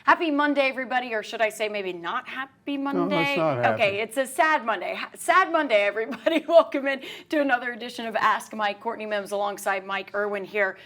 Happy Monday, everybody, or should I say maybe not happy Monday? No, it's not happy. Okay, it's a sad Monday. Sad Monday, everybody. Welcome in to another edition of Ask Mike. Courtney Mims alongside Mike Irwin here.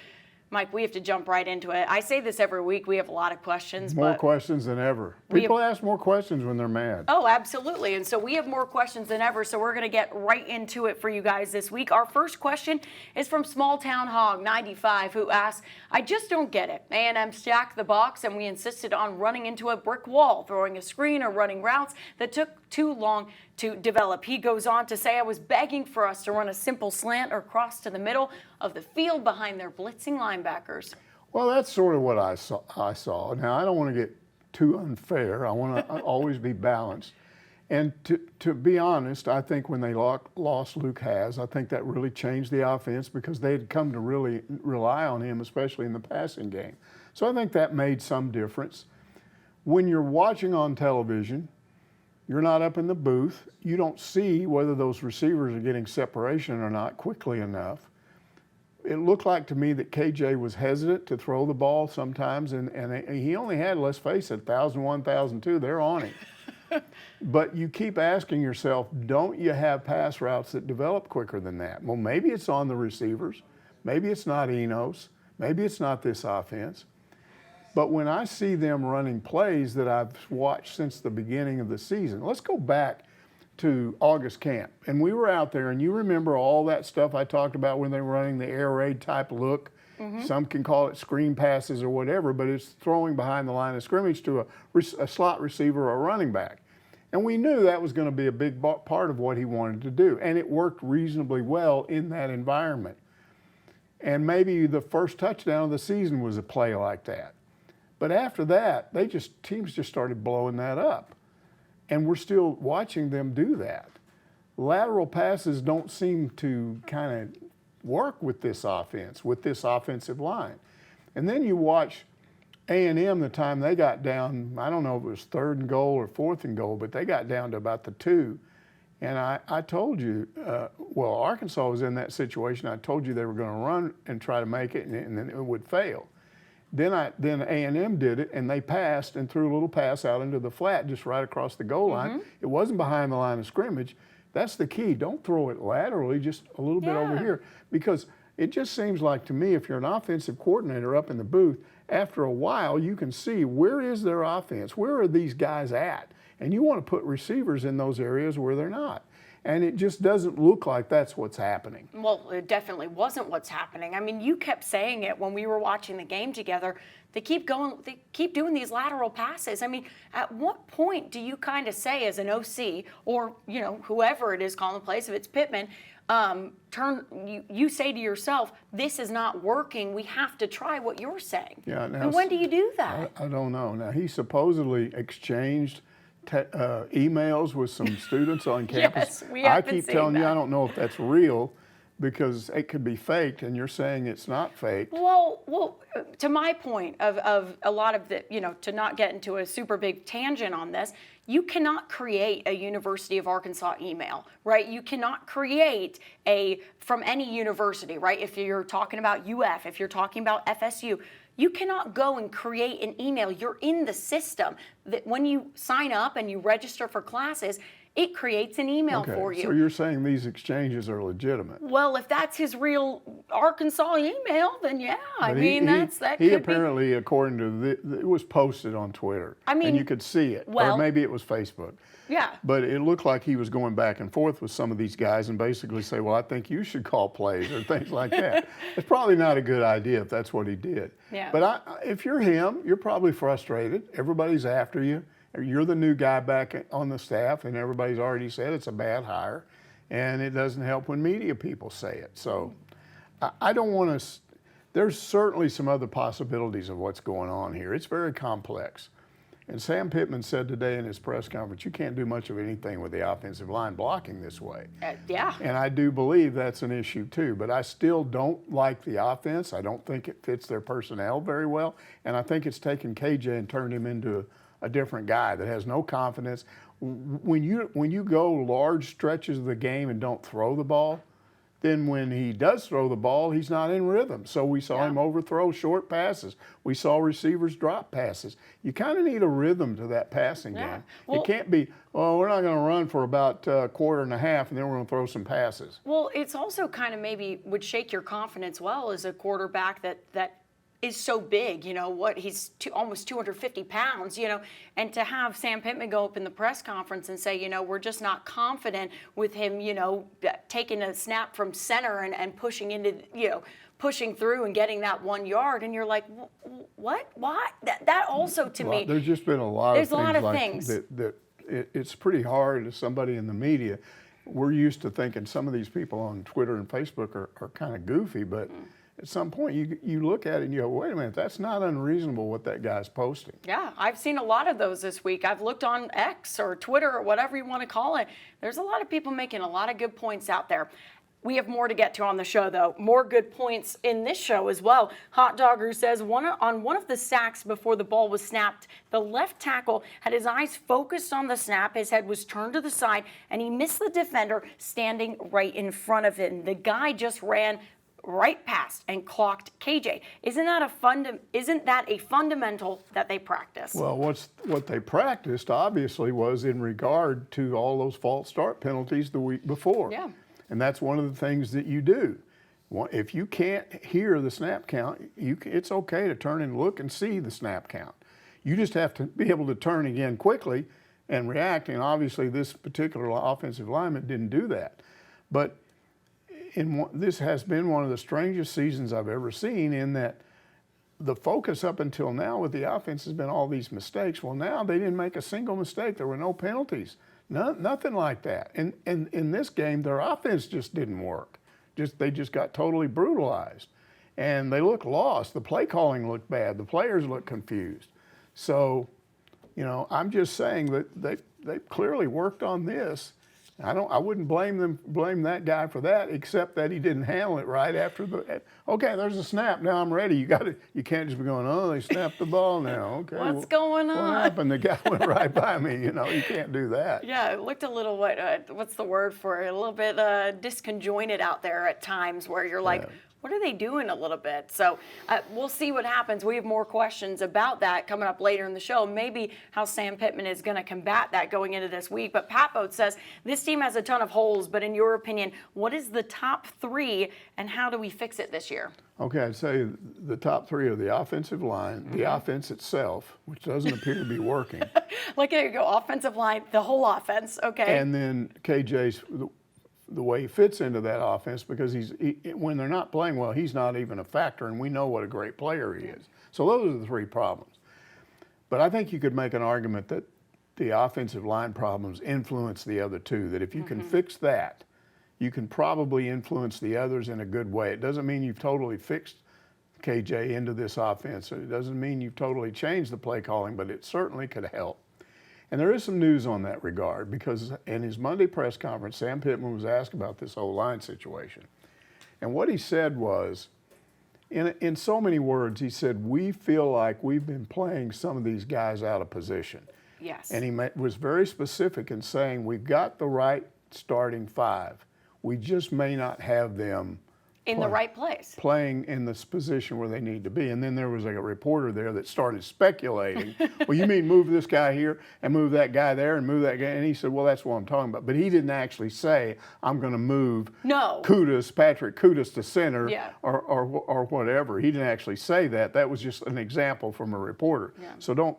Mike, we have to jump right into it. I say this every week. We have a lot of questions. More questions than ever. People ask more questions when they're mad. Oh, absolutely. And so we have more questions than ever. So we're going to get right into it for you guys this week. Our first question is from Small Town Hog 95, who asks, I just don't get it. A&M stacked the box and we insisted on running into a brick wall, throwing a screen or running routes that took too long to develop. He goes on to say, I was begging for us to run a simple slant or cross to the middle of the field behind their blitzing linebackers. Well, that's sort of what I saw. Now, I don't want to get too unfair. I want to always be balanced. And to be honest, I think when they lost Luke Hasz, I think that really changed the offense because they had come to really rely on him, especially in the passing game. So I think that made some difference. When you're watching on television, you're not up in the booth. You don't see whether those receivers are getting separation or not quickly enough. It looked like to me that KJ was hesitant to throw the ball sometimes, and he only had, let's face it, 1,001, 1,002. They're on him. But you keep asking yourself, don't you have pass routes that develop quicker than that? Well, maybe it's on the receivers. Maybe it's not Enos. Maybe it's not this offense. But when I see them running plays that I've watched since the beginning of the season, let's go back to August camp. And we were out there, and you remember all that stuff I talked about when they were running the air raid type look. Mm-hmm. Some can call it screen passes or whatever, but it's throwing behind the line of scrimmage to a slot receiver or a running back. And we knew that was going to be a big part of what he wanted to do. And it worked reasonably well in that environment. And maybe the first touchdown of the season was a play like that. But after that, teams just started blowing that up. And we're still watching them do that. Lateral passes don't seem to kind of work with this offense, with this offensive line. And then you watch A&M the time they got down, I don't know if it was 3rd and goal or 4th and goal, but they got down to about the 2. And I told you, Arkansas was in that situation. I told you they were going to run and try to make it, and then it would fail. Then A&M did it, and they passed and threw a little pass out into the flat just right across the goal line. Mm-hmm. It wasn't behind the line of scrimmage. That's the key. Don't throw it laterally, just a little bit over here. Because it just seems like to me, if you're an offensive coordinator up in the booth, after a while you can see where is their offense? Where are these guys at? And you want to put receivers in those areas where they're not. And it just doesn't look like that's what's happening. Well, it definitely wasn't what's happening. I mean, you kept saying it when we were watching the game together. They keep doing these lateral passes. I mean, at what point do you kind of say as an OC or, whoever it is calling the plays, if it's Pittman, you say to yourself, this is not working. We have to try what you're saying. Yeah. Now, and when do you do that? I don't know. Now, he supposedly exchanged emails with some students on campus. Yes, we have I keep telling you, I don't know if that's real because it could be faked, and you're saying it's not faked. Well, to my point of a lot of the, to not get into a super big tangent on this, you cannot create a University of Arkansas email, right? You cannot create from any university, right? If you're talking about UF, if you're talking about FSU, you cannot go and create an email. You're in the system. That when you sign up and you register for classes, it creates an email for you. So you're saying these exchanges are legitimate? Well, if that's his real Arkansas email, then yeah. That could be. He apparently, according to it was posted on Twitter. And you could see it. Or maybe it was Facebook. Yeah. But it looked like he was going back and forth with some of these guys and basically say, well, I think you should call plays or things like that. It's probably not a good idea if that's what he did. Yeah. But if you're him, you're probably frustrated. Everybody's after you. You're the new guy back on the staff, and everybody's already said it's a bad hire, and it doesn't help when media people say it. So I don't want to – there's certainly some other possibilities of what's going on here. It's very complex. And Sam Pittman said today in his press conference, you can't do much of anything with the offensive line blocking this way. Yeah. And I do believe that's an issue too. But I still don't like the offense. I don't think it fits their personnel very well. And I think it's taken KJ and turned him into a different guy that has no confidence. When you go large stretches of the game and don't throw the ball, then when he does throw the ball, he's not in rhythm. So we saw him overthrow short passes. We saw receivers drop passes. You kind of need a rhythm to that passing game. Well, it can't be, well, we're not going to run for about a quarter and a half, and then we're going to throw some passes. Well, it's also kind of maybe would shake your confidence well as a quarterback that is so big, he's almost 250 pounds, and to have Sam Pittman go up in the press conference and say, we're just not confident with him, taking a snap from center and pushing into, pushing through and getting that 1 yard, and you're like, what? Why? That also to me. There's just been a lot of things that it's pretty hard as somebody in the media. We're used to thinking some of these people on Twitter and Facebook are kind of goofy, but at some point you look at it and you go, wait a minute, that's not unreasonable what that guy's posting. Yeah, I've seen a lot of those this week. I've looked on X or Twitter or whatever you want to call it. There's a lot of people making a lot of good points out there. We have more to get to on the show, though. More good points in this show as well. Hot Dogger says on one of the sacks before the ball was snapped, the left tackle had his eyes focused on the snap. His head was turned to the side, and he missed the defender standing right in front of him. The guy just ran right past and clocked KJ. Isn't that a fundamental that they practice? Well, what they practiced obviously was in regard to all those false start penalties the week before. Yeah. And that's one of the things that you do. If you can't hear the snap count, it's okay to turn and look and see the snap count. You just have to be able to turn again quickly and react. And obviously, this particular offensive lineman didn't do that. But this has been one of the strangest seasons I've ever seen, in that the focus up until now with the offense has been all these mistakes. Well, now they didn't make a single mistake. There were no penalties. Nothing like that. And in this game, their offense just didn't work. They just got totally brutalized. And they looked lost. The play calling looked bad. The players looked confused. So, I'm just saying that they clearly worked on this. I wouldn't blame that guy for that, except that he didn't handle it right after okay, there's a snap, now I'm ready. You can't just be going, oh, they snapped the ball now. Okay. What's going on? What happened? The guy went right by me, you can't do that. Yeah, it looked a little, what's the word for it? A little bit disconjointed out there at times, where you're like, what are they doing a little bit? So we'll see what happens. We have more questions about that coming up later in the show. Maybe how Sam Pittman is going to combat that going into this week. But Pat Boat says, this team has a ton of holes, but in your opinion, what is the top three and how do we fix it this year? Okay, I'd say the top three are the offensive line, the offense itself, which doesn't appear to be working. Like, there you go, offensive line, the whole offense, okay. And then KJ's the way he fits into that offense, because when they're not playing well, he's not even a factor, and we know what a great player he is. So those are the three problems. But I think you could make an argument that the offensive line problems influence the other two, that if you can fix that, you can probably influence the others in a good way. It doesn't mean you've totally fixed KJ into this offense. It doesn't mean you've totally changed the play calling, but it certainly could help. And there is some news on that regard, because in his Monday press conference, Sam Pittman was asked about this whole line situation. And what he said was, in so many words, he said, we feel like we've been playing some of these guys out of position. Yes. And he was very specific in saying, we've got the right starting five. We just may not have them in the right place, playing in this position where they need to be. And then there was a reporter there that started speculating. Well, you mean move this guy here and move that guy there and move that guy? And he said, well, that's what I'm talking about. But he didn't actually say, I'm going to move Patrick Kudas to center or whatever. He didn't actually say that. That was just an example from a reporter. Yeah. So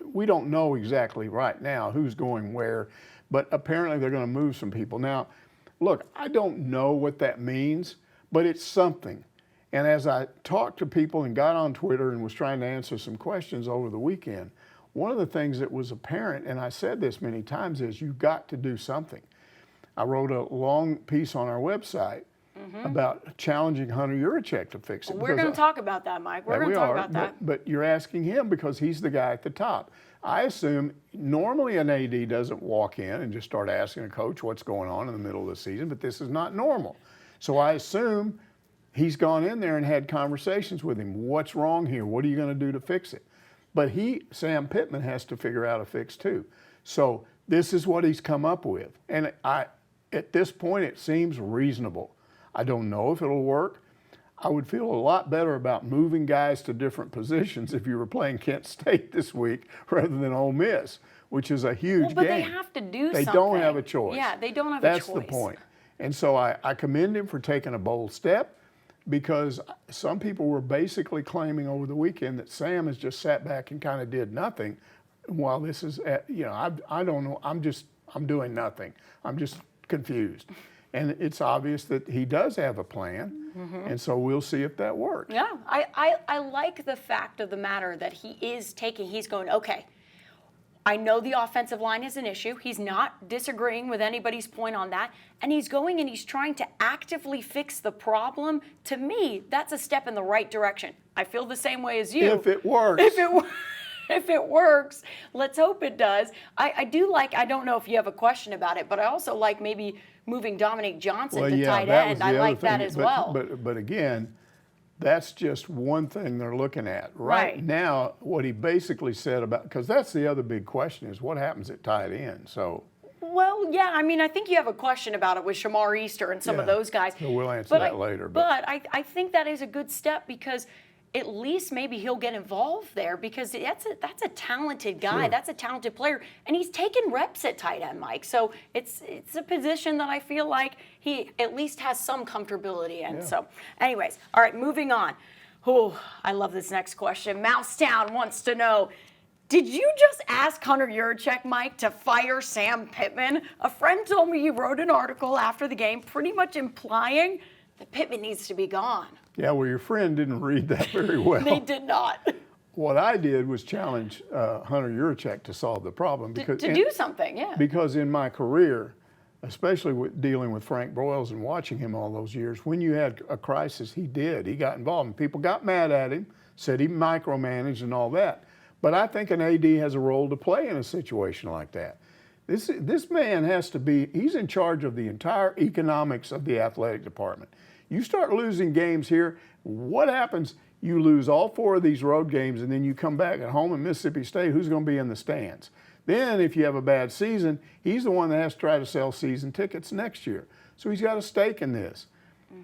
we don't know exactly right now who's going where, but apparently they're going to move some people. Now, look, I don't know what that means, but it's something. And as I talked to people and got on Twitter and was trying to answer some questions over the weekend, one of the things that was apparent, and I said this many times, is you've got to do something. I wrote a long piece on our website about challenging Hunter Yurachek to fix it. We're going to talk about that, Mike. We're going to talk about that. But you're asking him because he's the guy at the top. I assume normally an AD doesn't walk in and just start asking a coach what's going on in the middle of the season, but this is not normal. So I assume he's gone in there and had conversations with him. What's wrong here? What are you going to do to fix it? But Sam Pittman has to figure out a fix too. So this is what he's come up with. And at this point, it seems reasonable. I don't know if it'll work. I would feel a lot better about moving guys to different positions if you were playing Kent State this week rather than Ole Miss, which is a huge game. But they have to do something. They don't have a choice. Yeah, they don't have a choice. That's the point. And so I commend him for taking a bold step, because some people were basically claiming over the weekend that Sam has just sat back and kind of did nothing while this is, I don't know, I'm doing nothing. I'm just confused. And it's obvious that he does have a plan, and so we'll see if that works. Yeah, I like the fact of the matter that he's going, okay, I know the offensive line is an issue. He's not disagreeing with anybody's point on that. And he's going and he's trying to actively fix the problem. To me, that's a step in the right direction. I feel the same way as you. If it works. If it works, let's hope it does. I do like, I don't know if you have a question about it, but I also like maybe moving Dominique Johnson to tight end. I like that as well. But again, that's just one thing they're looking at. Right now, what he basically said about, because that's the other big question, is what happens at tight end. So. Well, yeah, I mean, I think you have a question about it with Shamar Easter and some of those guys. So we'll answer that later. But I think that is a good step, because at least maybe he'll get involved there, because that's a talented guy. That's a talented player. And he's taken reps at tight end, Mike. So it's a position that I feel like he at least has some comfortability in. So anyways, all right, moving on. Oh, I love this next question. Mousetown wants to know, did you just ask Hunter Yurachek, Mike, to fire Sam Pittman? A friend told me you wrote an article after the game pretty much implying that Pittman needs to be gone. Yeah, well, your friend didn't read that very well. They did not. What I did was challenge Hunter Yurachek to solve the problem. To do something, yeah. Because in my career, especially with dealing with Frank Broyles and watching him all those years, when you had a crisis, he did. He got involved, and people got mad at him, said he micromanaged and all that. But I think an AD has a role to play in a situation like that. This man has to be, he's in charge of the entire economics of the athletic department. You start losing games here, what happens? You lose all 4 of these road games, and then you come back at home in Mississippi State, who's going to be in the stands? Then if you have a bad season, he's the one that has to try to sell season tickets next year. So he's got a stake in this.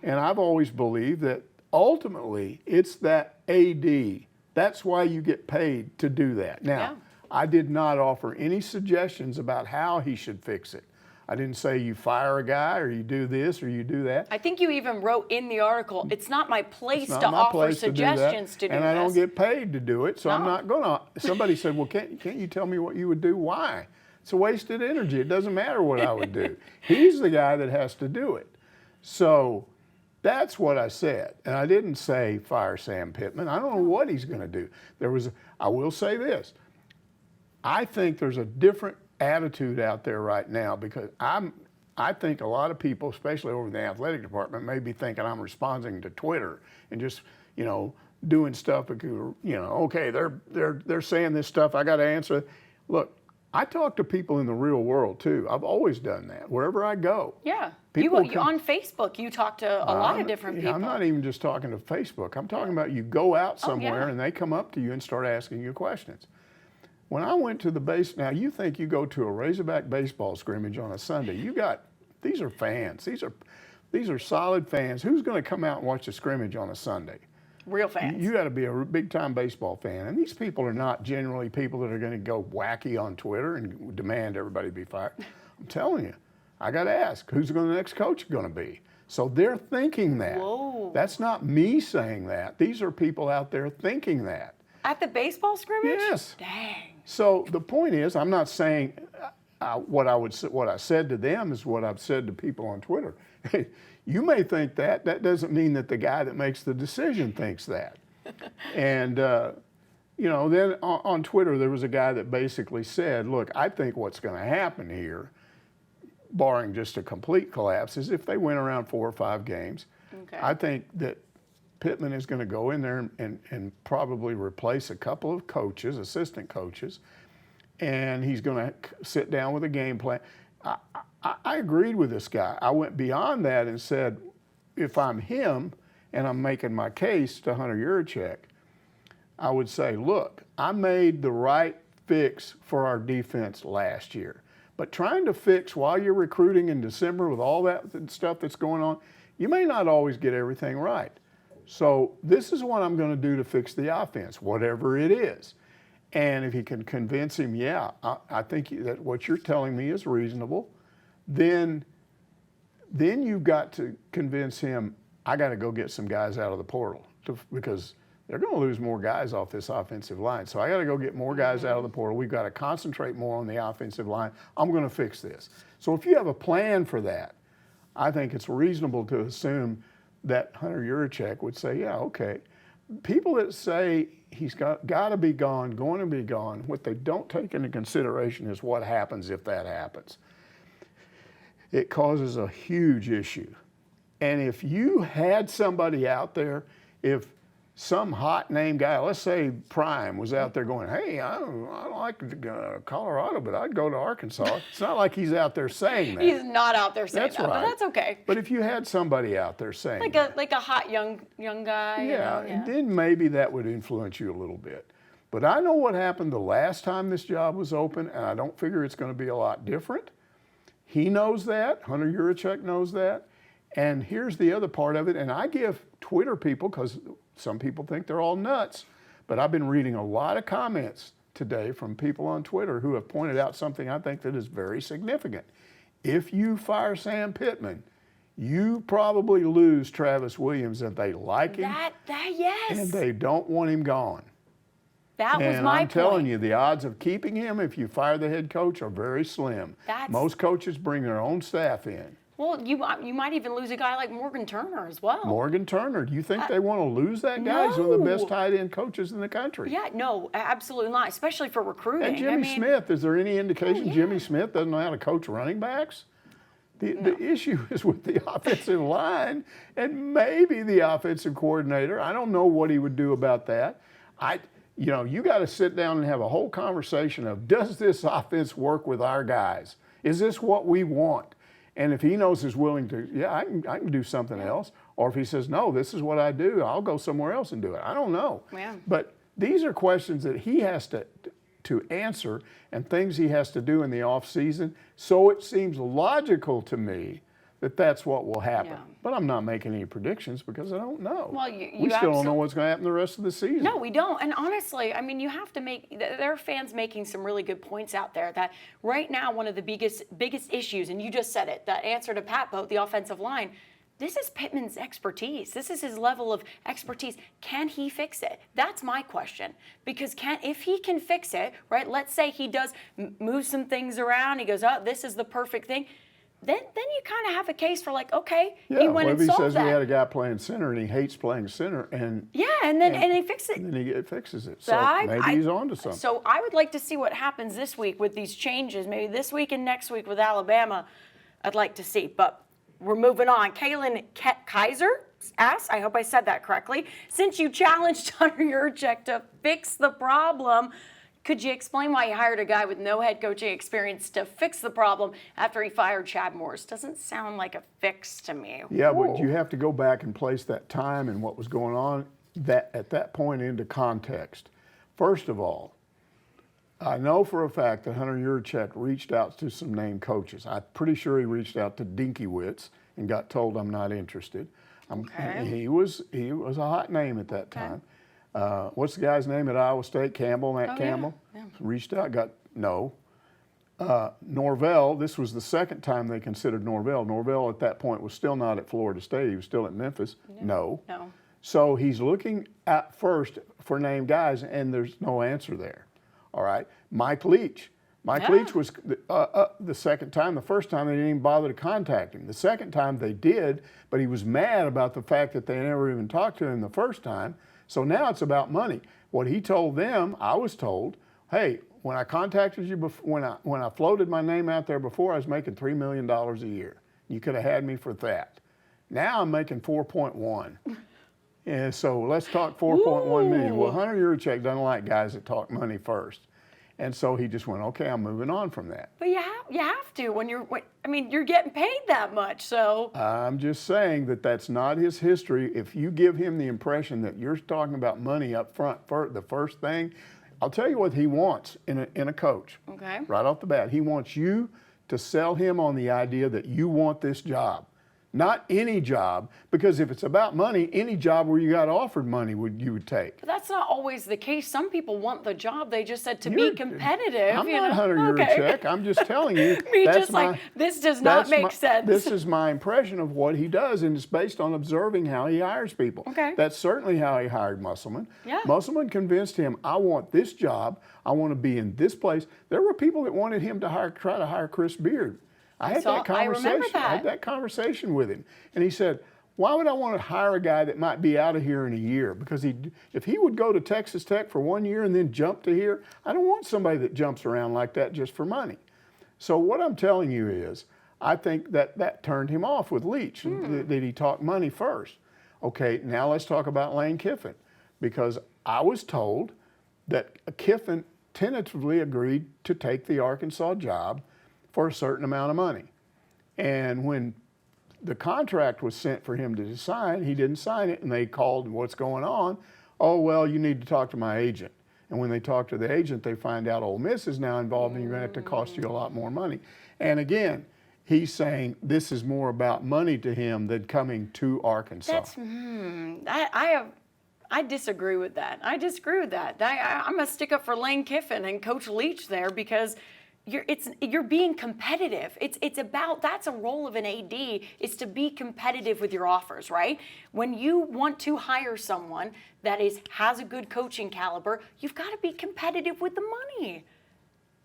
And I've always believed that ultimately it's that AD. That's why you get paid to do that. Now, I did not offer any suggestions about how he should fix it. I didn't say you fire a guy or you do this or you do that. I think you even wrote in the article, it's not my place to offer suggestions to do this. And I don't get paid to do it, so I'm not going to. Somebody said, well, can't you tell me what you would do? Why? It's a wasted energy. It doesn't matter what I would do. He's the guy that has to do it. So that's what I said. And I didn't say fire Sam Pittman. I don't know what he's going to do. I will say this. I think there's a different attitude out there right now, because I think a lot of people, especially over in the athletic department, may be thinking I'm responding to Twitter and just, doing stuff. Okay, they're saying this stuff, I got to answer. Look, I talk to people in the real world too. I've always done that wherever I go. Yeah, on Facebook, you talk to a lot of different people. I'm not even just talking to Facebook. I'm talking about you go out somewhere and they come up to you and start asking you questions. When I went to the base, now you think you go to a Razorback baseball scrimmage on a Sunday, these are fans. These are solid fans. Who's going to come out and watch a scrimmage on a Sunday? Real fans. You got to be a big-time baseball fan. And these people are not generally people that are going to go wacky on Twitter and demand everybody be fired. I'm telling you, I got to ask, who's the next coach going to be? So they're thinking that. Whoa. That's not me saying that. These are people out there thinking that. At the baseball scrimmage? Yes. Dang. So the point is, I'm not saying what I said to them is what I've said to people on Twitter. You may think that. That doesn't mean that the guy that makes the decision thinks that. And, then on Twitter, there was a guy that basically said, look, I think what's going to happen here, barring just a complete collapse, is if they win around 4 or 5 games, I think that Pittman is going to go in there and probably replace a couple of coaches, assistant coaches, and he's going to sit down with a game plan. I agreed with this guy. I went beyond that and said, if I'm him and I'm making my case to Hunter Yurachek, I would say, look, I made the right fix for our defense last year. But trying to fix while you're recruiting in December with all that stuff that's going on, you may not always get everything right. So this is what I'm going to do to fix the offense, whatever it is. And if you can convince him, yeah, I think that what you're telling me is reasonable, then you've got to convince him, I got to go get some guys out of the portal because they're going to lose more guys off this offensive line. So I got to go get more guys out of the portal. We've got to concentrate more on the offensive line. I'm going to fix this. So if you have a plan for that, I think it's reasonable to assume that Hunter Yurachek would say, yeah, okay. People that say he's got to be gone, going to be gone, what they don't take into consideration is what happens if that happens. It causes a huge issue. And if you had somebody out there, if some hot name guy, let's say Prime, was out there going, hey, I don't like Colorado, but I'd go to Arkansas. It's not like he's out there saying that. He's not out there saying That's that, right. but that's okay. But if you had somebody out there saying Like a hot young guy. yeah, You know, then maybe that would influence you a little bit. But I know what happened the last time this job was open, and I don't figure it's going to be a lot different. He knows that. Hunter Yurachek knows that. And here's the other part of it, and I give Twitter people, because some people think they're all nuts, but I've been reading a lot of comments today from people on Twitter who have pointed out something I think that is very significant. If you fire Sam Pittman, you probably lose Travis Williams if they like him. Yes. And they don't want him gone. That was And my I'm point. telling you, the odds of keeping him if you fire the head coach are very slim. Most coaches bring their own staff in. Well, you might even lose a guy like Morgan Turner as well. Morgan Turner, do you think they want to lose that guy? He's one of the best tight end coaches in the country. Yeah, no, absolutely not, especially for recruiting. And Jimmy Smith, is there any indication Jimmy Smith doesn't know how to coach running backs? The issue is with the offensive line and maybe the offensive coordinator. I don't know what he would do about that. You got to sit down and have a whole conversation of, does this offense work with our guys? Is this what we want? And if he knows he's willing to, yeah, I can do something else. Or if he says, no, this is what I do, I'll go somewhere else and do it. I don't know. Yeah. But these are questions that he has to answer and things he has to do in the off season. So it seems logical to me that that's what will happen. Yeah. But I'm not making any predictions because I don't know. Well, we still don't know what's going to happen the rest of the season. No, we don't. And honestly, I mean, you have to there are fans making some really good points out there that right now one of the biggest issues, and you just said it, that answer to Pat Boat, the offensive line, this is Pittman's expertise. This is his level of expertise. Can he fix it? That's my question. Because if he can fix it, right, let's say he does move some things around, he goes, oh, this is the perfect thing. Then you kind of have a case for like, okay, he went and solved that. If he says we had a guy playing center and he hates playing center, and he fixes it. And then he fixes it. So maybe he's on to something. So I would like to see what happens this week with these changes. Maybe this week and next week with Alabama, I'd like to see. But we're moving on. Kaylin Kaiser asks, I hope I said that correctly, since you challenged Hunter Yurachek to fix the problem, could you explain why you hired a guy with no head coaching experience to fix the problem after he fired Chad Morris? Doesn't sound like a fix to me. Yeah, but you have to go back and place that time and what was going on at that point into context. First of all, I know for a fact that Hunter Yurachek reached out to some named coaches. I'm pretty sure he reached out to Dinkiewicz and got told I'm not interested. He was a hot name at that time. What's the guy's name at Iowa State? Matt Campbell? Yeah. Reached out, got no. Norvell, this was the second time they considered Norvell. Norvell at that point was still not at Florida State. He was still at Memphis. No. So he's looking at first for named guys, and there's no answer there. All right. Mike Leach. Mike Leach was the second time. The first time they didn't even bother to contact him. The second time they did, but he was mad about the fact that they never even talked to him the first time. So now it's about money. What he told them, I was told, hey, when I contacted you, when I floated my name out there before, I was making $3 million a year. You could have had me for that. Now I'm making 4.1. And so let's talk 4.1 million. Well, Hunter Yurachek doesn't like guys that talk money first. And so he just went, okay, I'm moving on from that. But you have to when you're getting paid that much, so. I'm just saying that that's not his history. If you give him the impression that you're talking about money up front for the first thing, I'll tell you what he wants in a coach. Okay. Right off the bat, he wants you to sell him on the idea that you want this job. Not any job, because if it's about money, any job where you got offered money you would take. But that's not always the case. Some people want the job. They just said to be competitive. I'm not Hunter Yurachek. I'm just telling you. This does not make sense. This is my impression of what he does, and it's based on observing how he hires people. Okay. That's certainly how he hired Musselman. Yeah. Musselman convinced him, I want this job. I want to be in this place. There were people that wanted him to try to hire Chris Beard. I had that conversation with him, and he said, why would I want to hire a guy that might be out of here in a year? Because if he would go to Texas Tech for 1 year and then jump to here, I don't want somebody that jumps around like that just for money. So what I'm telling you is, I think that turned him off with Leach, that he talked money first. Okay, now let's talk about Lane Kiffin, because I was told that Kiffin tentatively agreed to take the Arkansas job for a certain amount of money. And when the contract was sent for him to sign, he didn't sign it, and they called, what's going on? Oh, well, you need to talk to my agent. And when they talk to the agent, they find out Ole Miss is now involved, and you're going to have to cost you a lot more money. And again, he's saying this is more about money to him than coming to Arkansas. I disagree with that. I'm going to stick up for Lane Kiffin and Coach Leach there, because you're being competitive. That's a role of an AD, is to be competitive with your offers, right? When you want to hire someone that has a good coaching caliber, you've got to be competitive with the money.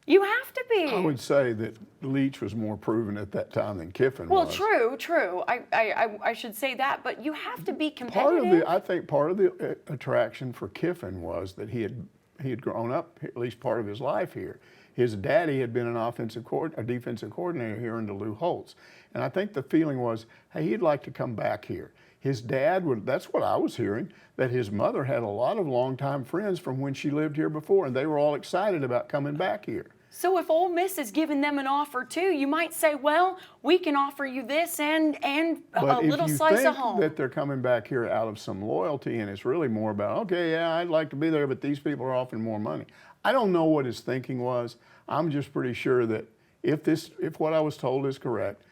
You have to be. I would say that Leach was more proven at that time than Kiffin was. Well, true. I should say that, but you have to be competitive. I think part of the attraction for Kiffin was that he had grown up, at least part of his life here. His daddy had been a defensive coordinator here under Lou Holtz. And I think the feeling was, hey, he'd like to come back here. His dad that's what I was hearing, that his mother had a lot of longtime friends from when she lived here before, and they were all excited about coming back here. So if Ole Miss is giving them an offer too, you might say, well, we can offer you this and a little slice of home. But if you think that they're coming back here out of some loyalty, and it's really more about, okay, yeah, I'd like to be there, but these people are offering more money. I don't know what his thinking was. I'm just pretty sure that if what I was told is correct,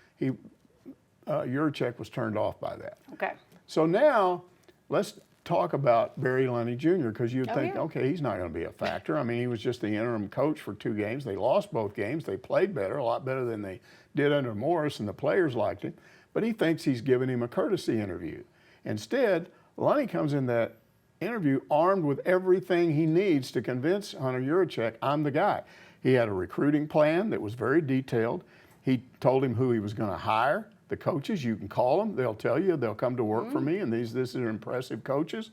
Yurachek was turned off by that. Okay. So now let's talk about Barry Lunny Jr., because you'd think, okay, he's not going to be a factor. I mean, he was just the interim coach for 2 games. They lost both games. They played better, a lot better than they did under Morris, and the players liked him. But he thinks he's giving him a courtesy interview. Instead, Lunny comes in that interview armed with everything he needs to convince Hunter Yurachek, I'm the guy. He had a recruiting plan that was very detailed. He told him who he was going to hire, the coaches. You can call them. They'll tell you. They'll come to work for me, and these are impressive coaches.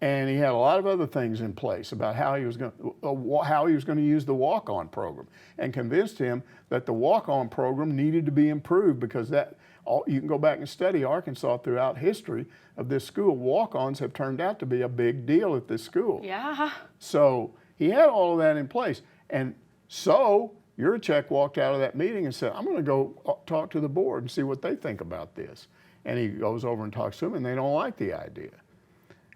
And he had a lot of other things in place about how he was going to use the walk-on program, and convinced him that the walk-on program needed to be improved, because you can go back and study Arkansas throughout history of this school. Walk-ons have turned out to be a big deal at this school. Yeah. So he had all of that in place. And so Yurachek walked out of that meeting and said, I'm going to go talk to the board and see what they think about this. And he goes over and talks to them, and they don't like the idea.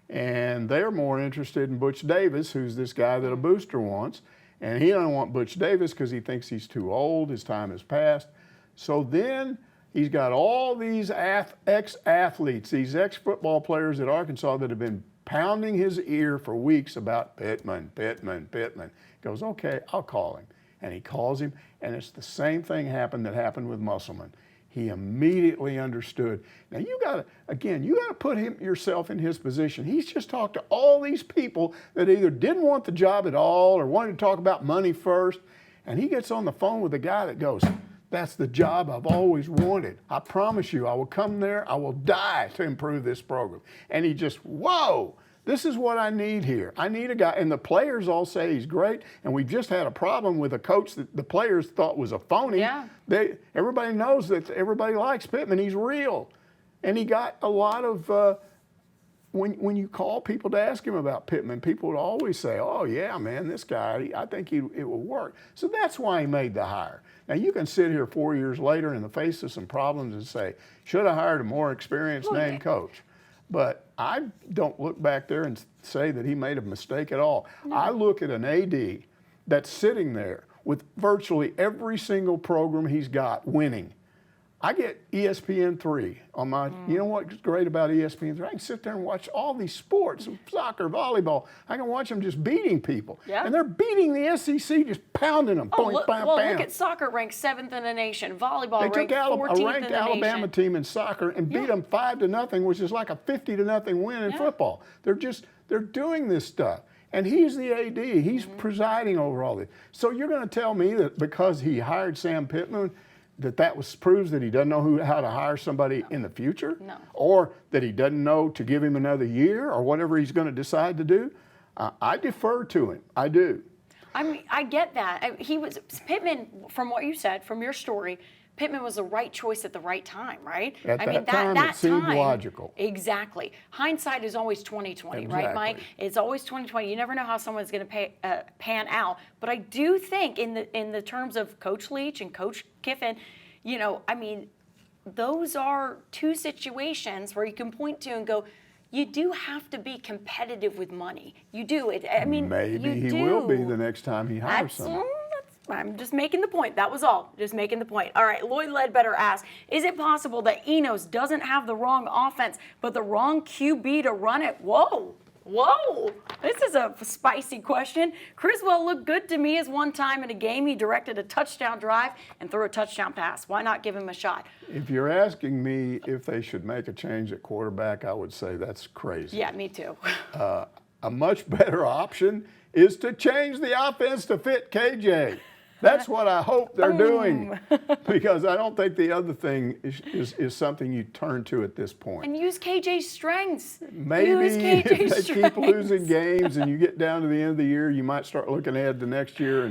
And they're more interested in Butch Davis, who's this guy that a booster wants. And he doesn't want Butch Davis because he thinks he's too old, his time has passed. So then he's got all these ex-athletes, these ex-football players at Arkansas that have been pounding his ear for weeks about Pittman. He goes, okay, I'll call him. And he calls him, and it's the same thing that happened with Musselman. He immediately understood. Now you got to put yourself in his position. He's just talked to all these people that either didn't want the job at all or wanted to talk about money first. And he gets on the phone with a guy that goes, that's the job I've always wanted. I promise you, I will come there, I will die to improve this program. And he just, whoa, this is what I need here. I need a guy, and the players all say he's great, and we've just had a problem with a coach that the players thought was a phony. Yeah. Everybody knows that everybody likes Pittman, he's real. And he got a lot of, when you call people to ask him about Pittman, people would always say, oh yeah, man, this guy, I think it will work. So that's why he made the hire. Now you can sit here 4 years later in the face of some problems and say, should have hired a more experienced named coach. But I don't look back there and say that he made a mistake at all. No. I look at an AD that's sitting there with virtually every single program he's got winning. I get ESPN3 on my, you know what's great about ESPN3? I can sit there and watch all these sports, soccer, volleyball. I can watch them just beating people. Yeah. And they're beating the SEC, just pounding them. Oh, look at soccer ranked 7th in the nation. Volleyball They ranked took 14th a in ranked the Alabama nation. team in soccer and beat them 5-0, which is like a 50-0 win in football. They're doing this stuff. And he's the AD. He's presiding over all this. So you're going to tell me that because he hired Sam Pittman, proves that he doesn't know how to hire somebody in the future? No. Or that he doesn't know to give him another year or whatever he's going to decide to do? I defer to him. I do. I mean, I get that. Pittman, from what you said, from your story, Pittman was the right choice at the right time, right? At that time, it seemed logical. Exactly. Hindsight is always 20/20, right, Mike? It's always 20/20. You never know how someone's going to pan out. But I do think, in the terms of Coach Leach and Coach Kiffin, I mean, those are two situations where you can point to and go, you do have to be competitive with money. You do. Maybe he will be the next time he hires someone. I'm just making the point. That was all. Just making the point. All right, Lloyd Ledbetter asks, is it possible that Enos doesn't have the wrong offense, but the wrong QB to run it? Whoa. This is a spicy question. Criswell looked good to me as one time in a game he directed a touchdown drive and threw a touchdown pass. Why not give him a shot? If you're asking me if they should make a change at quarterback, I would say that's crazy. Yeah, me too. A much better option is to change the offense to fit KJ. That's what I hope they're doing, because I don't think the other thing is something you turn to at this point. And use KJ's strengths. Maybe if they keep losing games and you get down to the end of the year, you might start looking ahead to next year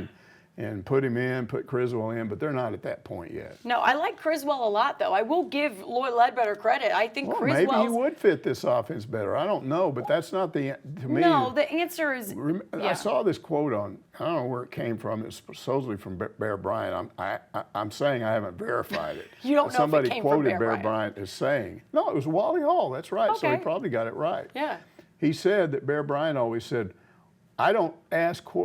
and put Criswell in, but they're not at that point yet. No, I like Criswell a lot, though. I will give Lloyd Ledbetter credit. I think Criswell. Maybe he would fit this offense better. I don't know, but that's not to me. No, the answer is. I saw this quote I don't know where it came from. It's supposedly from Bear Bryant. I'm saying I haven't verified it. You don't know somebody if it came from quoted Bear Bryant as saying, no, it was Wally Hall. That's right. Okay. So he probably got it right. Yeah. He said that Bear Bryant always said, I don't expect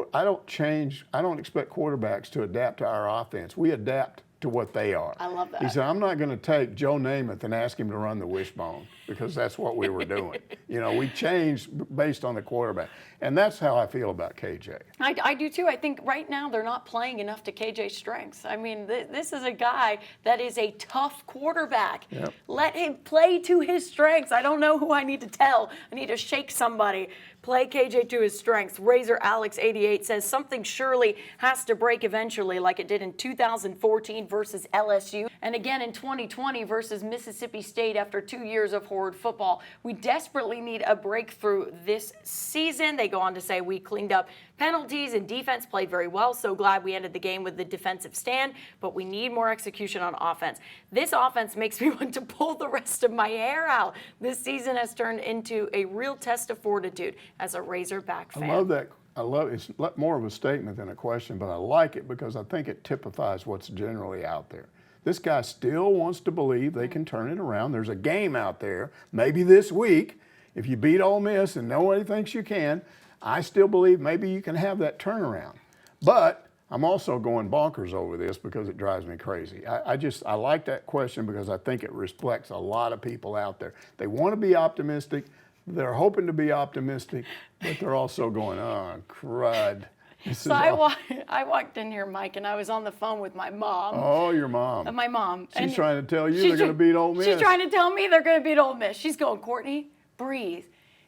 quarterbacks to adapt to our offense. We adapt to what they are. I love that. He said, I'm not going to take Joe Namath and ask him to run the wishbone, because that's what we were doing. We changed based on the quarterback. And that's how I feel about KJ. I do too. I think right now they're not playing enough to KJ's strengths. I mean, this is a guy that is a tough quarterback. Yep. Let him play to his strengths. I don't know who I need to tell. I need to shake somebody. Play KJ to his strengths. Razor Alex 88 says something surely has to break eventually, like it did in 2014 versus LSU, and again in 2020 versus Mississippi State after 2 years of horrid football. We desperately need a breakthrough this season. They go on to say we cleaned up penalties and defense played very well. So glad we ended the game with the defensive stand, but we need more execution on offense. This offense makes me want to pull the rest of my hair out. This season has turned into a real test of fortitude as a Razorback fan. I love that. It's more of a statement than a question, but I like it because I think it typifies what's generally out there. This guy still wants to believe they can turn it around. There's a game out there, maybe this week, if you beat Ole Miss and nobody thinks you can, I still believe maybe you can have that turnaround. But I'm also going bonkers over this because it drives me crazy. I like that question because I think it reflects a lot of people out there. They want to be optimistic. They're hoping to be optimistic, but they're also going, oh, crud. So I walked in here, Mike, and I was on the phone with my mom. Oh, your mom. My mom. She's trying to tell you they're going to beat Ole Miss. She's trying to tell me they're going to beat Ole Miss. She's going, Courtney, breathe.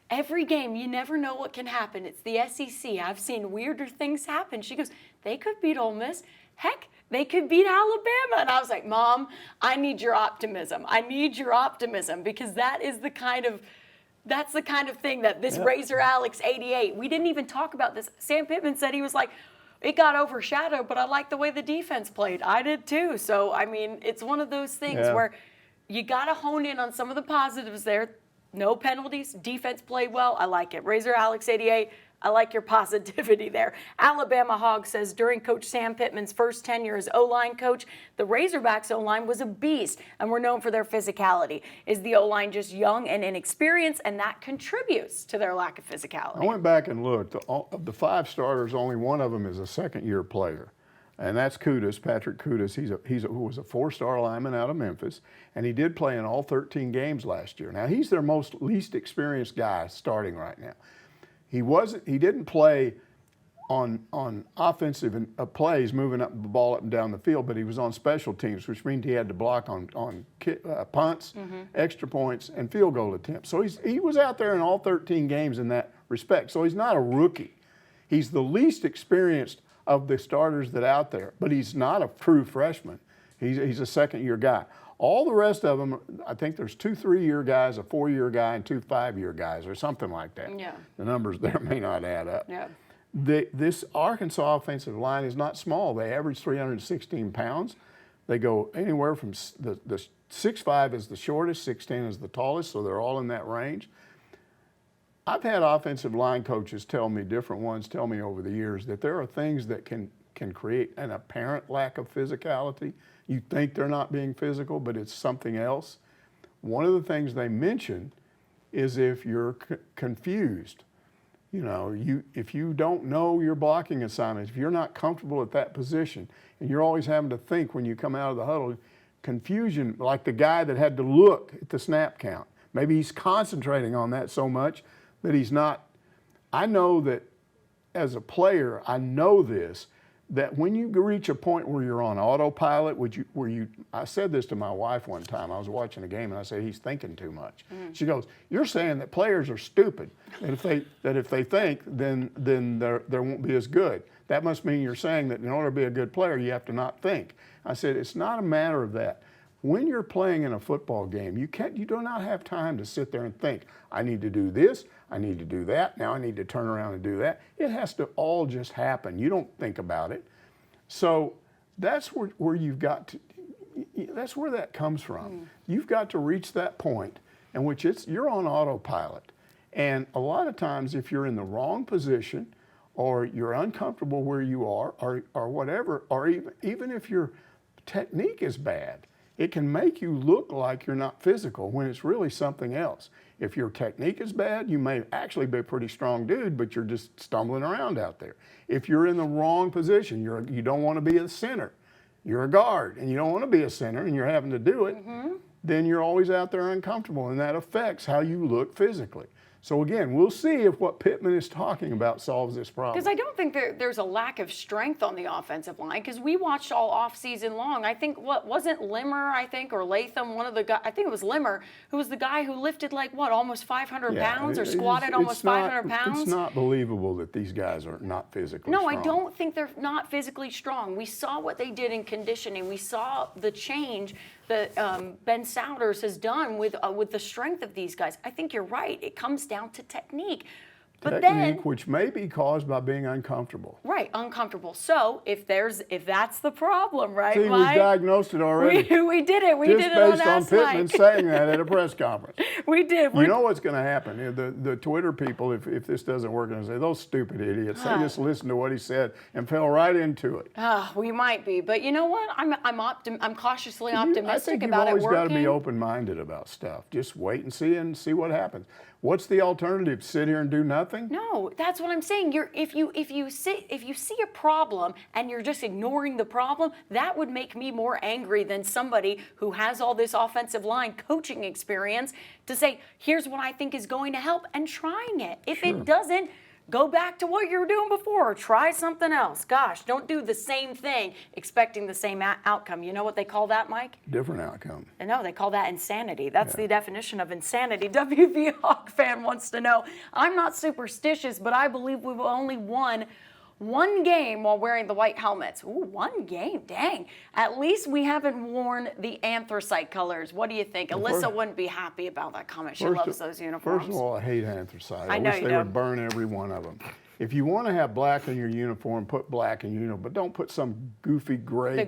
Every game, you never know what can happen. It's the SEC. I've seen weirder things happen. She goes, they could beat Ole Miss. Heck, they could beat Alabama. And I was like, Mom, I need your optimism. I need your optimism, because that's the kind of thing that this Razor Alex 88, we didn't even talk about this. Sam Pittman said he was like, it got overshadowed, but I like the way the defense played. I did too. So, I mean, it's one of those things where you got to hone in on some of the positives there. No penalties. Defense played well. I like it. Razor Alex 88, I like your positivity there. Alabama Hog says during Coach Sam Pittman's first tenure as O-line coach, the Razorbacks O-line was a beast and were known for their physicality. Is the O-line just young and inexperienced, and that contributes to their lack of physicality? I went back and looked. Of the 5 starters, only one of them is a second-year player. And that's Kudus, Patrick Kudus. He was a four-star lineman out of Memphis, and he did play in all 13 games last year. Now, he's their least experienced guy starting right now. He didn't play on offensive plays, moving up the ball up and down the field, but he was on special teams, which means he had to block on punts, extra points, and field goal attempts. So he was out there in all 13 games in that respect. So he's not a rookie. He's the least experienced of the starters that out there, but he's not a true freshman. He's a second-year guy. All the rest of them, I think there's 2 3-year guys, a 4-year guy, and 2 5-year guys, or something like that. Yeah. The numbers there may not add up. Yeah. This Arkansas offensive line is not small. They average 316 pounds. They go anywhere from the 6'5" is the shortest, 6'10" is the tallest, so they're all in that range. I've had offensive line coaches different ones tell me over the years that there are things that can create an apparent lack of physicality. You think they're not being physical, but it's something else. One of the things they mention is if you're confused. You know, if you don't know your blocking assignments, if you're not comfortable at that position, and you're always having to think when you come out of the huddle, confusion, like the guy that had to look at the snap count. Maybe he's concentrating on that so much that he's not. I know that as a player, I know this, that when you reach a point where you're on autopilot, I said this to my wife one time. I was watching a game and I said, he's thinking too much. She goes, you're saying that players are stupid, and if they think, then they won't be as good. That must mean you're saying that in order to be a good player, you have to not think. I said, it's not a matter of that. When you're playing in a football game, you do not have time to sit there and think, I need to do this, I need to do that, now I need to turn around and do that. It has to all just happen. You don't think about it. So that's where you've got to, that's where that comes from. You've got to reach that point in which you're on autopilot. And a lot of times if you're in the wrong position or you're uncomfortable where you are or whatever, or even if your technique is bad, it can make you look like you're not physical when it's really something else. If your technique is bad, you may actually be a pretty strong dude, but you're just stumbling around out there. If you're in the wrong position, you don't want to be a center, you're a guard, and you don't want to be a center, and you're having to do it, then you're always out there uncomfortable, and that affects how you look physically. So again, we'll see if what Pittman is talking about solves this problem. Because I don't think there's a lack of strength on the offensive line, because we watched all offseason long. I think, wasn't Limmer, or Latham, one of the guys, I think it was Limmer, who was the guy who lifted almost 500 pounds or squatted almost 500 pounds? It's not believable that these guys are not physically strong. No, I don't think they're not physically strong. We saw what they did in conditioning. We saw the change that Ben Souders has done with the strength of these guys. I think you're right. It comes down to technique. But technique, which may be caused by being uncomfortable. Right, uncomfortable. So if that's the problem, right, See, Mike? we've diagnosed it already. We did it. We did it on Just based on Pittman saying that at a press conference. We did. You know what's going to happen? The Twitter people, if this doesn't work, are going to say, those stupid idiots. They just listened to what he said and fell right into it. We might be. But you know what? I'm cautiously optimistic about it working. I think you've always got to be open-minded about stuff. Just wait and see what happens. What's the alternative? Sit here and do nothing? No, that's what I'm saying. If you see a problem and you're just ignoring the problem, that would make me more angry than somebody who has all this offensive line coaching experience to say, here's what I think is going to help, and trying it. If it doesn't, go back to what you were doing before, or try something else. Gosh, don't do the same thing expecting the same outcome. You know what they call that, Mike? Different outcome. No, they call that insanity. That's the definition of insanity. WV Hawk fan wants to know, I'm not superstitious, but I believe we've only won one game while wearing the white helmets. Ooh, one game, dang. At least we haven't worn the anthracite colors. What do you think? Alyssa wouldn't be happy about that comment. She loves those uniforms. First of all, I hate anthracite. I know wish they would burn every one of them. If you want to have black in your uniform, put black in your uniform, but don't put some goofy gray,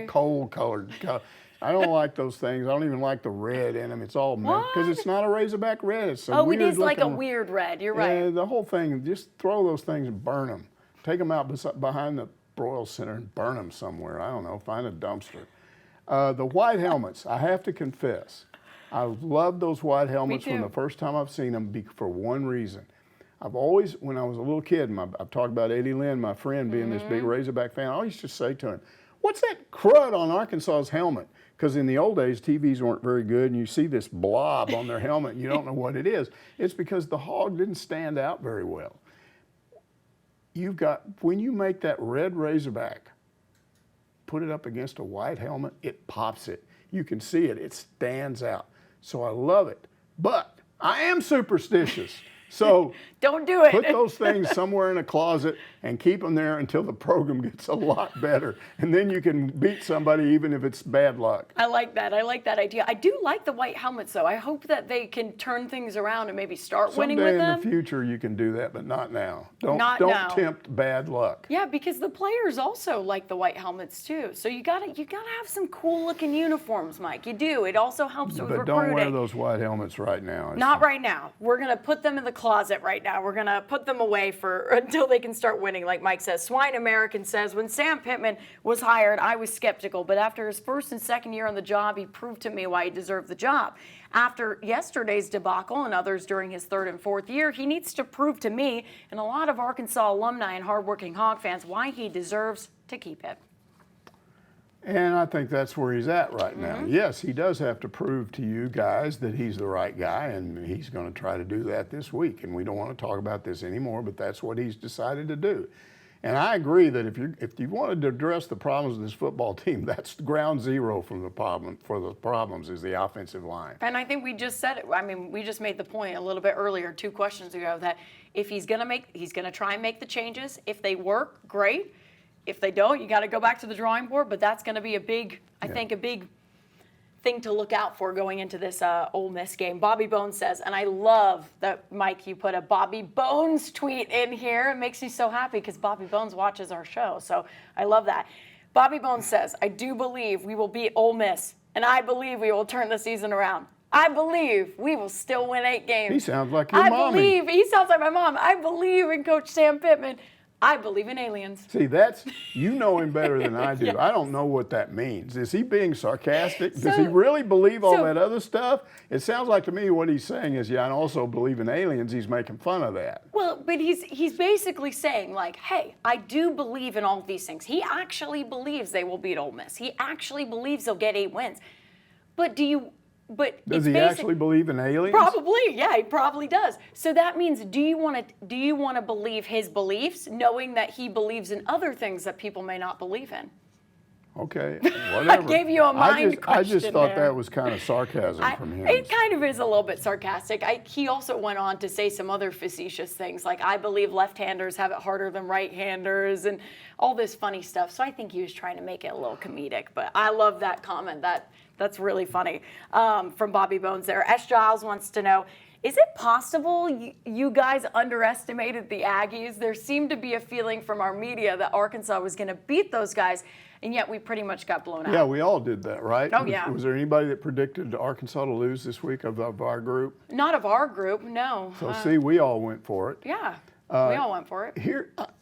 cold colored color. I don't like those things. I don't even like the red in them. It's all because it's not a Razorback red. It's some weird it is like a looking, weird red. You're right. The whole thing, just throw those things and burn them. Take them out behind the Broyle Center and burn them somewhere. I don't know, find a dumpster. The white helmets, I have to confess, I love those white helmets from the first time I've seen them for one reason. I've always, when I was a little kid, I've talked about Eddie Lynn, my friend, being this big Razorback fan. I always just say to him, "What's that crud on Arkansas's helmet?" Because in the old days, TVs weren't very good, and you see this blob on their helmet, and you don't know what it is. It's because the hog didn't stand out very well. You've got, when you make that red Razorback, put it up against a white helmet, it pops it. You can see it. It stands out. So I love it. But I am superstitious. So don't do it. Put those things somewhere in a closet and keep them there until the program gets a lot better. And then you can beat somebody even if it's bad luck. I like that. I like that idea. I do like the white helmets, though. I hope that they can turn things around and maybe start winning with them. Someday in the future you can do that, but not now. Don't now. tempt bad luck. Yeah, because the players also like the white helmets too. So you gotta have some cool looking uniforms, Mike. You do. It also helps with recruiting. But don't wear those white helmets right now. Not right now. We're gonna put them in the closet right now. We're gonna put them away until they can start winning, like Mike says. Swine American says, when Sam Pittman was hired, I was skeptical, but after his first and second year on the job, he proved to me why he deserved the job. After yesterday's debacle and others during his third and fourth year, he needs to prove to me and a lot of Arkansas alumni and hardworking Hog fans why he deserves to keep it. And I think that's where he's at right now. Yes, he does have to prove to you guys that he's the right guy, and he's going to try to do that this week. And we don't want to talk about this anymore, but that's what he's decided to do. And I agree that if you wanted to address the problems of this football team, that's ground zero for the problems is the offensive line. And I think we just said it. I mean, we just made the point a little bit earlier, 2 questions ago, that if he's going to try and make the changes. If they work, great. If they don't, you got to go back to the drawing board. But that's going to be a big thing to look out for going into this Ole Miss game. Bobby Bones says, and I love that, Mike, you put a Bobby Bones tweet in here. It makes me so happy because Bobby Bones watches our show. So I love that. Bobby Bones says, I do believe we will beat Ole Miss, and I believe we will turn the season around. I believe we will still win 8 games. He sounds like your mommy. He sounds like my mom. I believe in Coach Sam Pittman. I believe in aliens. See, you know him better than I do. Yes. I don't know what that means. Is he being sarcastic? Does he really believe all that other stuff? It sounds like to me what he's saying is, yeah, I also believe in aliens. He's making fun of that. Well, but he's basically saying, like, hey, I do believe in all of these things. He actually believes they will beat Ole Miss. He actually believes they'll get 8 wins. But does he actually believe in aliens? Probably, yeah, he probably does. So that means, do you want to believe his beliefs, knowing that he believes in other things that people may not believe in? Okay, whatever. I gave you a mind question. I just thought that was kind of sarcasm from him. It kind of is a little bit sarcastic. He also went on to say some other facetious things, like I believe left-handers have it harder than right-handers, and all this funny stuff. So I think he was trying to make it a little comedic. But I love that comment. That's really funny from Bobby Bones there. S. Giles wants to know, is it possible you guys underestimated the Aggies? There seemed to be a feeling from our media that Arkansas was going to beat those guys, and yet we pretty much got blown out. Yeah, we all did that, right? Oh, yeah. Was there anybody that predicted Arkansas to lose this week of our group? Not of our group, no. So see, we all went for it. Yeah, we all went for it.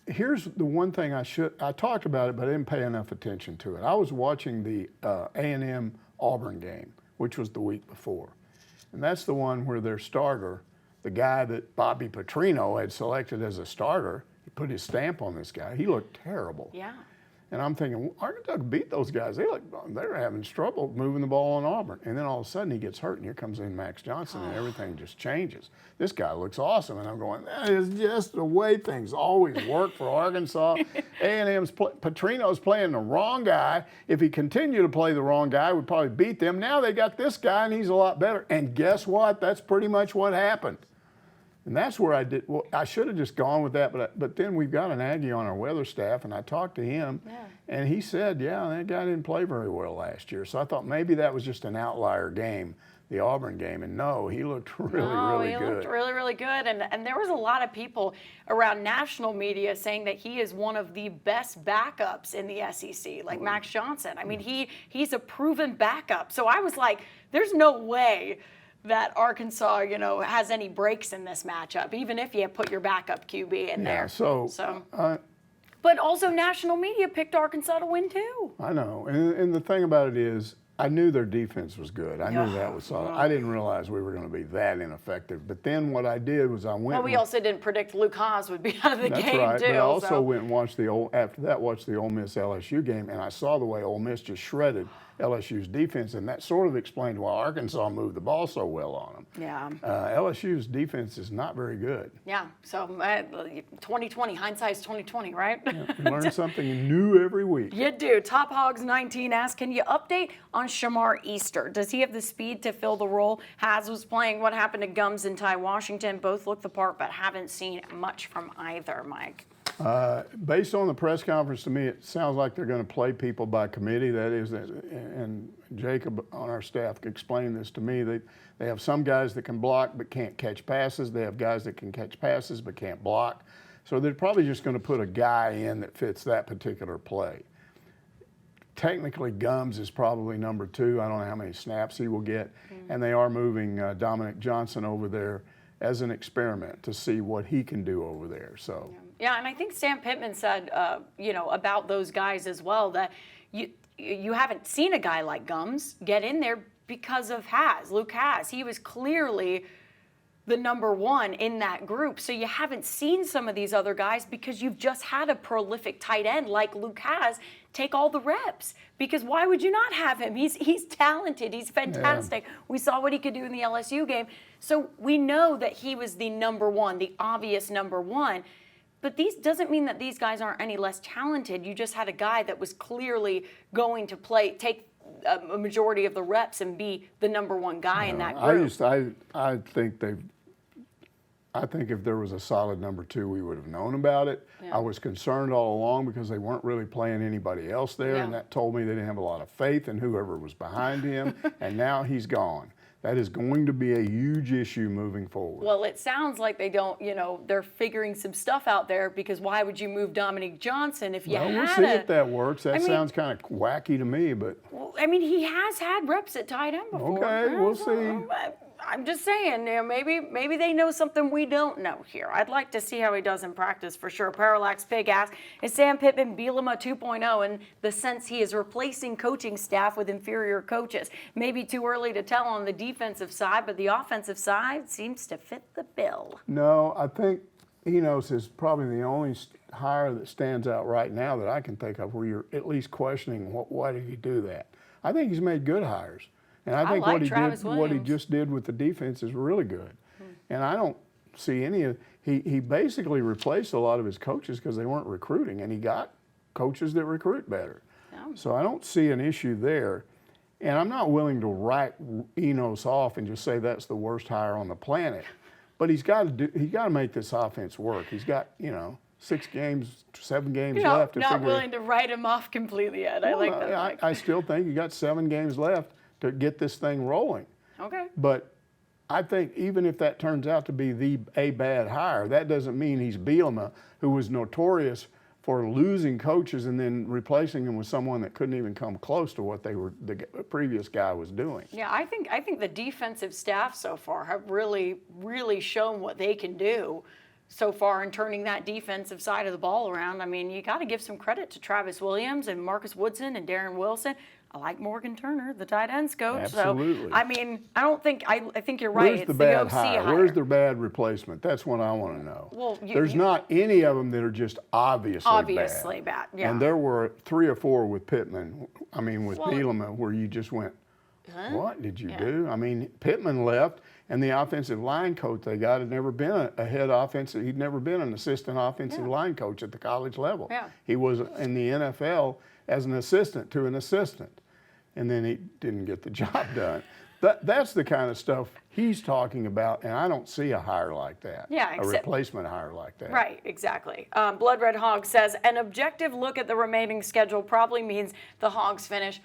Here's the one thing I talked about it, but I didn't pay enough attention to it. I was watching the A&M Auburn game, which was the week before. And that's the one where their starter, the guy that Bobby Petrino had selected as a starter, he put his stamp on this guy. He looked terrible. Yeah. And I'm thinking, Arkansas beat those guys. They're having trouble moving the ball on Auburn. And then all of a sudden he gets hurt, and here comes in Max Johnson, and everything just changes. This guy looks awesome, and I'm going, that is just the way things always work for Arkansas. Petrino's playing the wrong guy. If he continued to play the wrong guy, we'd probably beat them. Now they got this guy, and he's a lot better. And guess what? That's pretty much what happened. And that's where I should have just gone with that, but then we've got an Aggie on our weather staff, and I talked to him, and he said, yeah, that guy didn't play very well last year. So I thought maybe that was just an outlier game, the Auburn game, and no, he looked really good. He looked really, really good, and there was a lot of people around national media saying that he is one of the best backups in the SEC, like Max Johnson. I mean, he's a proven backup. So I was like, there's no way that Arkansas, has any breaks in this matchup, even if you put your backup QB in there. But also national media picked Arkansas to win too. I know, and the thing about it is, I knew their defense was good. I knew that was solid. I didn't realize we were going to be that ineffective. But then what I did was I went. Well, we also didn't predict Luke Hasz would be out of the That's game right. too. But I also so. went and watched after that watched the Ole Miss LSU game, and I saw the way Ole Miss just shredded LSU's defense, and that sort of explained why Arkansas moved the ball so well on them. Yeah. LSU's defense is not very good. Yeah. So 2020, hindsight's 2020, right? Yeah, you learn something new every week. You do. Top Hogs 19 asks, can you update on Shamar Easter? Does he have the speed to fill the role? Hasz was playing. What happened to Gums and Ty Washington? Both look the part, but haven't seen much from either, Mike. Based on the press conference, to me, it sounds like they're going to play people by committee. That is, and Jacob on our staff explained this to me. They have some guys that can block but can't catch passes. They have guys that can catch passes but can't block. So they're probably just going to put a guy in that fits that particular play. Technically, Gums is probably number 2. I don't know how many snaps he will get. And they are moving Dominic Johnson over there as an experiment to see what he can do over there. So. Yeah, and I think Sam Pittman said, about those guys as well, that you haven't seen a guy like Gums get in there because of Luke Hasz. He was clearly the number 1 in that group. So you haven't seen some of these other guys because you've just had a prolific tight end like Luke Hasz take all the reps. Because why would you not have him? He's talented. He's fantastic. Yeah. We saw what he could do in the LSU game. So we know that he was the number 1, the obvious number 1. But doesn't mean that these guys aren't any less talented. You just had a guy that was clearly going to take a majority of the reps and be the number 1 guy in that group. I think if there was a solid number 2, we would have known about it. Yeah. I was concerned all along because they weren't really playing anybody else there, and that told me they didn't have a lot of faith in whoever was behind him, and now he's gone. That is going to be a huge issue moving forward. Well, it sounds like they don't, they're figuring some stuff out there, because why would you move Dominic Johnson if you had we'll see if that works. That sounds kind of wacky to me, but. Well, he has had reps at tight end before. Okay, we'll see. I'm just saying, maybe they know something we don't know here. I'd like to see how he does in practice for sure. Parallax Pig asks, is Sam Pittman Bielema 2.0 in the sense he is replacing coaching staff with inferior coaches? Maybe too early to tell on the defensive side, but the offensive side seems to fit the bill. No, I think Enos is probably the only hire that stands out right now that I can think of where you're at least questioning why did he do that. I think he's made good hires. And I think what he just did with the defense is really good. And I don't see any of he basically replaced a lot of his coaches because they weren't recruiting, and he got coaches that recruit better. Yeah. So I don't see an issue there. And I'm not willing to write Enos off and just say that's the worst hire on the planet. But he's got to make this offense work. He's got, 6 games, 7 games left to figure. Not willing to write him off completely yet. I like that. I still think you got 7 games left to get this thing rolling. Okay. But I think even if that turns out to be a bad hire, that doesn't mean he's Bielema, who was notorious for losing coaches and then replacing them with someone that couldn't even come close to what the previous guy was doing. Yeah, I think the defensive staff so far have really, really shown what they can do so far in turning that defensive side of the ball around. You got to give some credit to Travis Williams and Marcus Woodson and Darren Wilson. I like Morgan Turner, the tight ends coach. Absolutely. So, I think you're right. Where's the bad hire? Where's their bad replacement? That's what I want to know. Well, there's not any of them that are just obviously bad. Yeah. And there were 3 or 4 with Pittman. with Bielema, where you just went, what did you do? Pittman left, and the offensive line coach they got had never been a head offensive. He'd never been an assistant offensive line coach at the college level. Yeah. He was in the NFL as an assistant to an assistant, and then he didn't get the job done. That's the kind of stuff he's talking about, and I don't see a hire like that. Yeah, a replacement hire like that. Right, exactly. Blood Red Hog says, an objective look at the remaining schedule probably means the Hogs finish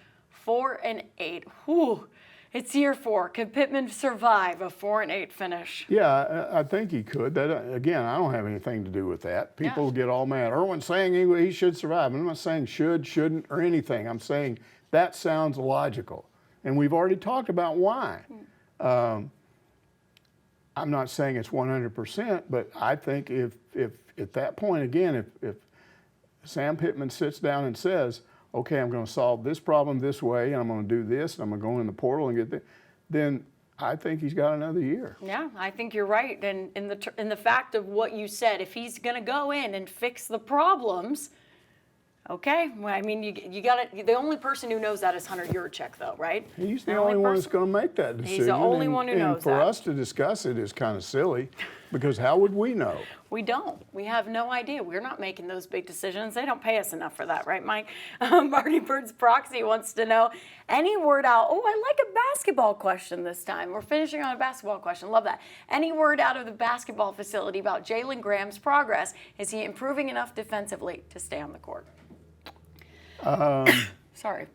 4-8. Whew. It's year 4. Could Pittman survive a 4-8 finish? Yeah, I think he could. That again, I don't have anything to do with that. People get all mad. Irwin's saying he should survive. I'm not saying should, shouldn't, or anything. I'm saying that sounds logical. And we've already talked about why. I'm not saying it's 100%, but I think if at that point, again, if Sam Pittman sits down and says, okay, I'm going to solve this problem this way, and I'm going to do this, and I'm going to go in the portal and get this, then I think he's got another year. Yeah, I think you're right. And in the fact of what you said, if he's going to go in and fix the problems, okay. Well, I mean, you got it. The only person who knows that is Hunter Yurachek, though, right? He's the only one that's going to make that decision. He's the only one who knows and for that. us to discuss it is kind of silly, because how would we know? We don't. We have no idea. We're not making those big decisions. They don't pay us enough for that, right, Mike? Marty Bird's Proxy wants to know any word out. Oh, I like a basketball question this time. We're finishing on a basketball question. Love that. Any word out of the basketball facility about Jalen Graham's progress? Is he improving enough defensively to stay on the court? Sorry.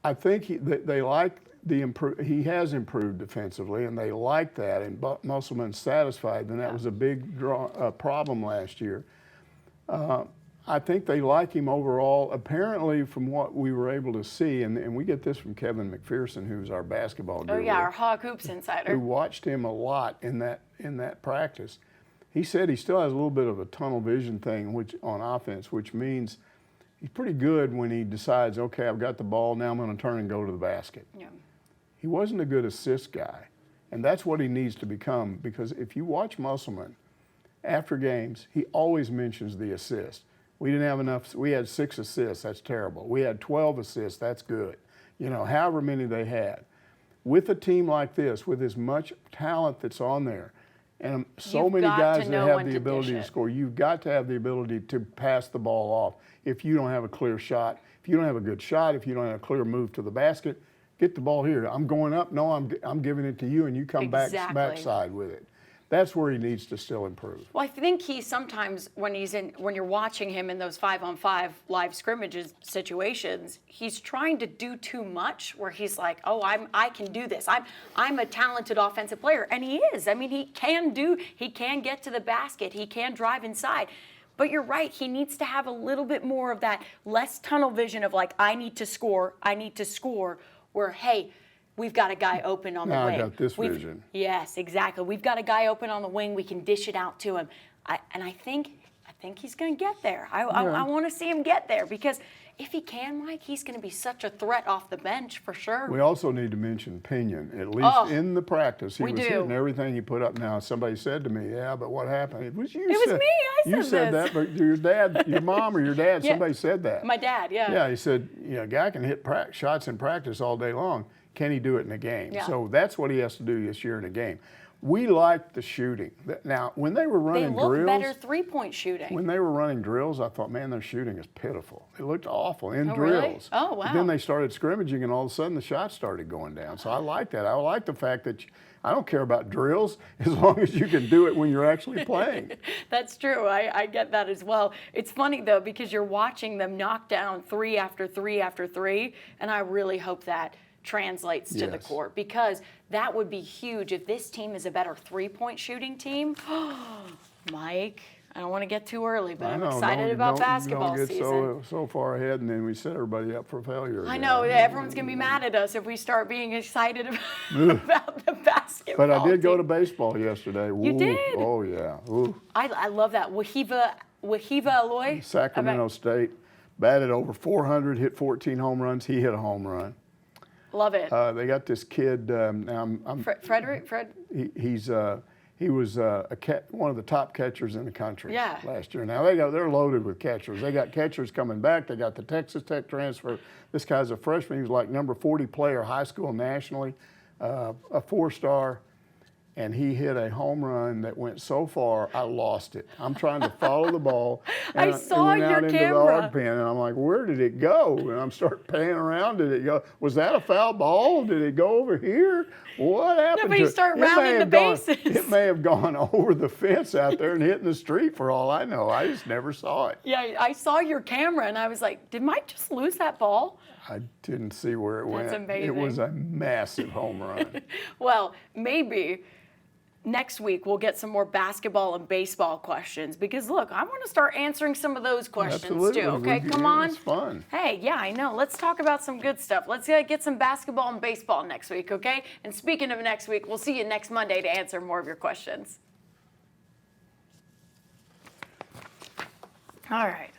I think they like he has improved defensively, and they like that, and Musselman's satisfied. And that was a big problem last year. I think they like him overall. Apparently, from what we were able to see, and we get this from Kevin McPherson, who's our basketball guru. Oh yeah, our Hog Hoops insider. Who watched him a lot in that practice. He said he still has a little bit of a tunnel vision thing, on offense, which means he's pretty good when he decides, okay, I've got the ball, now I'm going to turn and go to the basket. Yeah. He wasn't a good assist guy, and that's what he needs to become, because if you watch Musselman after games, he always mentions the assist. We didn't have enough. We had 6 assists. That's terrible. We had 12 assists. That's good. However many they had. With a team like this, with as much talent that's on there, and so many guys that have the ability to score, you've got to have the ability to pass the ball off. If you don't have a clear shot, if you don't have a good shot, if you don't have a clear move to the basket, get the ball here. I'm going up. No, I'm giving it to you, and you come backside with it. That's where he needs to still improve. Well, I think he sometimes, when you're watching him in those 5-on-5 live scrimmages situations, he's trying to do too much. Where he's like, "Oh, I can do this. I'm a talented offensive player," and he is. I mean, he can get to the basket. He can drive inside. But you're right. He needs to have a little bit more of that, less tunnel vision of like, I need to score. Where, hey, we've got a guy open on the wing. I got this vision. Yes, exactly. We've got a guy open on the wing. We can dish it out to him. I think he's going to get there. I want to see him get there, because if he can, Mike, he's going to be such a threat off the bench for sure. We also need to mention Pinion. At least in the practice, he was hitting everything he put up. Now, somebody said to me, yeah, but what happened? It was you. It was me. I said You said that, but your dad, your mom or your dad, somebody said that. My dad, yeah. Yeah, he said, a guy can hit shots in practice all day long. Can he do it in a game? Yeah. So that's what he has to do this year in a game. We like the shooting. Now, when they were running drills, they look better three-point shooting. When they were running drills, I thought, man, their shooting is pitiful. It looked awful in drills. Really? Oh, wow. But then they started scrimmaging, and all of a sudden the shots started going down. So I like that. I like the fact that I don't care about drills as long as you can do it when you're actually playing. That's true. I get that as well. It's funny, though, because you're watching them knock down 3 after 3 after 3, and I really hope that translates to the court, because that would be huge if this team is a better three-point shooting team. Mike, I don't want to get too early, but I'm excited about basketball season. Don't get so far ahead, and then we set everybody up for failure. I know, everyone's going to be mad at us if we start being excited about the basketball But I did go team. to baseball yesterday. You did? Oh, yeah. Ooh. I love that. Wahiva Aloy? Sacramento State batted over 400, hit 14 home runs. He hit a home run. Love it. They got this kid. Fred? He was one of the top catchers in the country last year. Now they're loaded with catchers. They got catchers coming back. They got the Texas Tech transfer. This guy's a freshman. He was like number 40 player high school nationally, a 4-star. And he hit a home run that went so far, I lost it. I'm trying to follow the ball. And I saw it went your out into the hard pin, and I'm like, where did it go? And I'm start panning around. Did it go? Was that a foul ball? Did it go over here? What happened? No, but you start rounding the bases. It may have gone over the fence out there and hit in the street for all I know. I just never saw it. Yeah, I saw your camera, and I was like, did Mike just lose that ball? I didn't see where it went. That's amazing. It was a massive home run. Well, maybe next week we'll get some more basketball and baseball questions, because look, I want to start answering some of those questions too. Okay, come on. It's fun. Hey, yeah, I know. Let's talk about some good stuff. Let's get some basketball and baseball next week, okay? And speaking of next week, we'll see you next Monday to answer more of your questions. All right.